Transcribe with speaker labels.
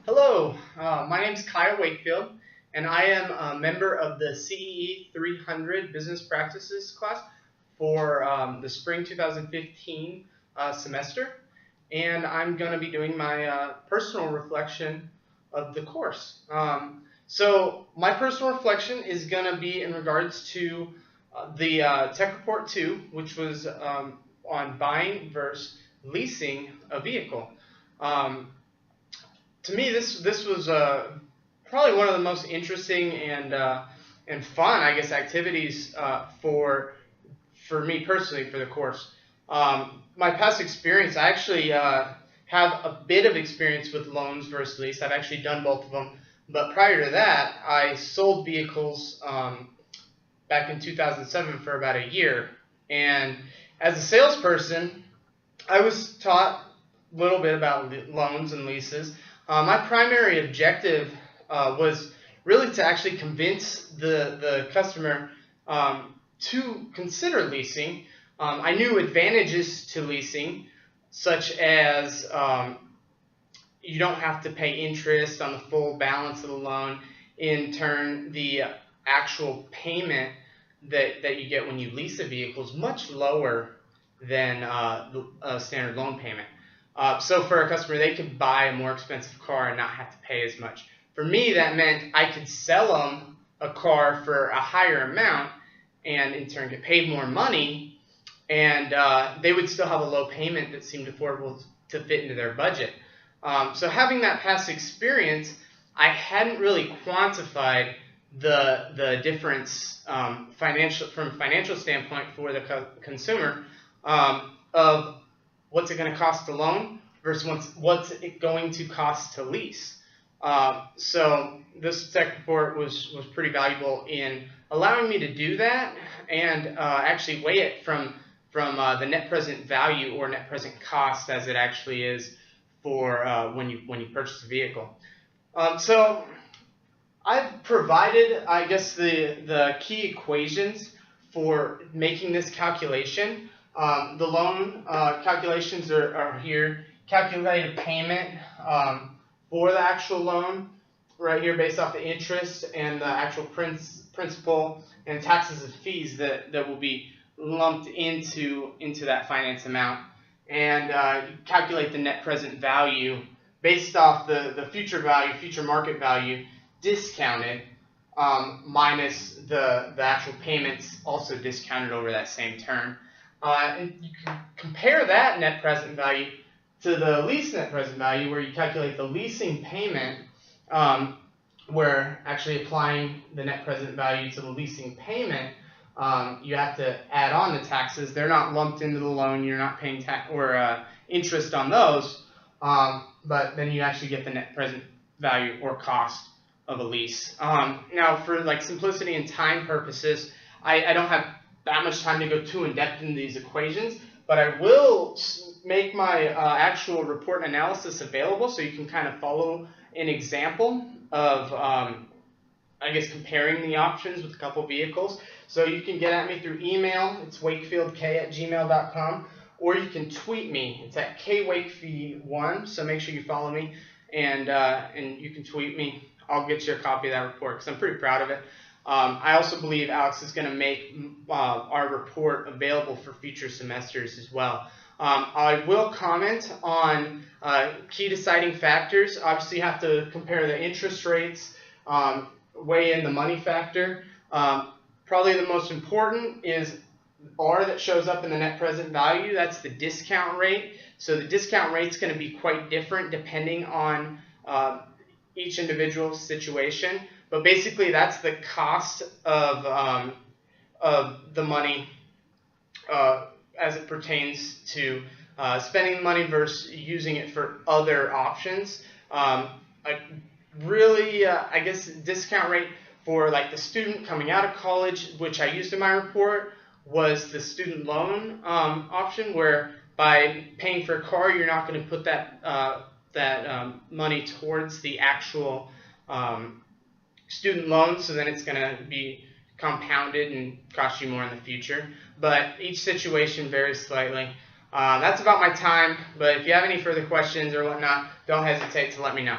Speaker 1: Hello, my name is Kyle Wakefield, and I am a member of the CEE 300 Business Practices class for the spring 2015 semester, and I'm going to be doing my personal reflection of the course. So my personal reflection is going to be in regards to the Tech Report 2, which was on buying versus leasing a vehicle. Um, to me, this was probably one of the most interesting and fun, I guess, activities for me personally for the course. My past experience, I actually have a bit of experience with loans versus lease. I've actually done both of them, but prior to that, I sold vehicles back in 2007 for about a year. And as a salesperson, I was taught a little bit about loans and leases. My primary objective was really to actually convince the customer to consider leasing. I knew advantages to leasing, such as you don't have to pay interest on the full balance of the loan. In turn, the actual payment that you get when you lease a vehicle is much lower than a standard loan payment. So for a customer, they could buy a more expensive car and not have to pay as much. For me, that meant I could sell them a car for a higher amount and in turn get paid more money, and they would still have a low payment that seemed affordable to fit into their budget. So having that past experience, I hadn't really quantified the difference from a financial standpoint for the consumer of what's it going to cost to loan versus what's it going to cost to lease. So this tech report was pretty valuable in allowing me to do that and actually weigh it from the net present value or net present cost as it actually is for when you purchase a vehicle. So I've provided, I guess, the key equations for making this calculation. The loan calculations are here. Calculated payment for the actual loan right here based off the interest and the actual principal and taxes and fees that will be lumped into that finance amount. And you calculate the net present value based off the future value, future market value, discounted, minus the actual payments also discounted over that same term. And you can compare that net present value to the lease net present value, where you calculate the leasing payment, where actually applying the net present value to the leasing payment, you have to add on the taxes. They're not lumped into the loan. You're not paying tax or interest on those, but then you actually get the net present value or cost of a lease. Now, for like simplicity and time purposes, I don't have that much time to go too in depth in these equations, but I will make my actual report analysis available so you can kind of follow an example of, I guess, comparing the options with a couple vehicles. So you can get at me through email. It's wakefieldk@gmail.com, or you can tweet me. It's at kwakefie1. So make sure you follow me, and you can tweet me. I'll get you a copy of that report because I'm pretty proud of it. I also believe Alex is going to make our report available for future semesters as well. I will comment on key deciding factors. Obviously, you have to compare the interest rates, weigh in the money factor. Probably the most important is R that shows up in the net present value. That's the discount rate. So the discount rate is going to be quite different depending on each individual situation. But basically, that's the cost of the money as it pertains to spending money versus using it for other options. I guess, discount rate for like the student coming out of college, which I used in my report, was the student loan option, where by paying for a car, you're not going to put that money towards the actual student loan, so then it's going to be compounded and cost you more in the future. But each situation varies slightly. That's about my time, but if you have any further questions or whatnot, don't hesitate to let me know.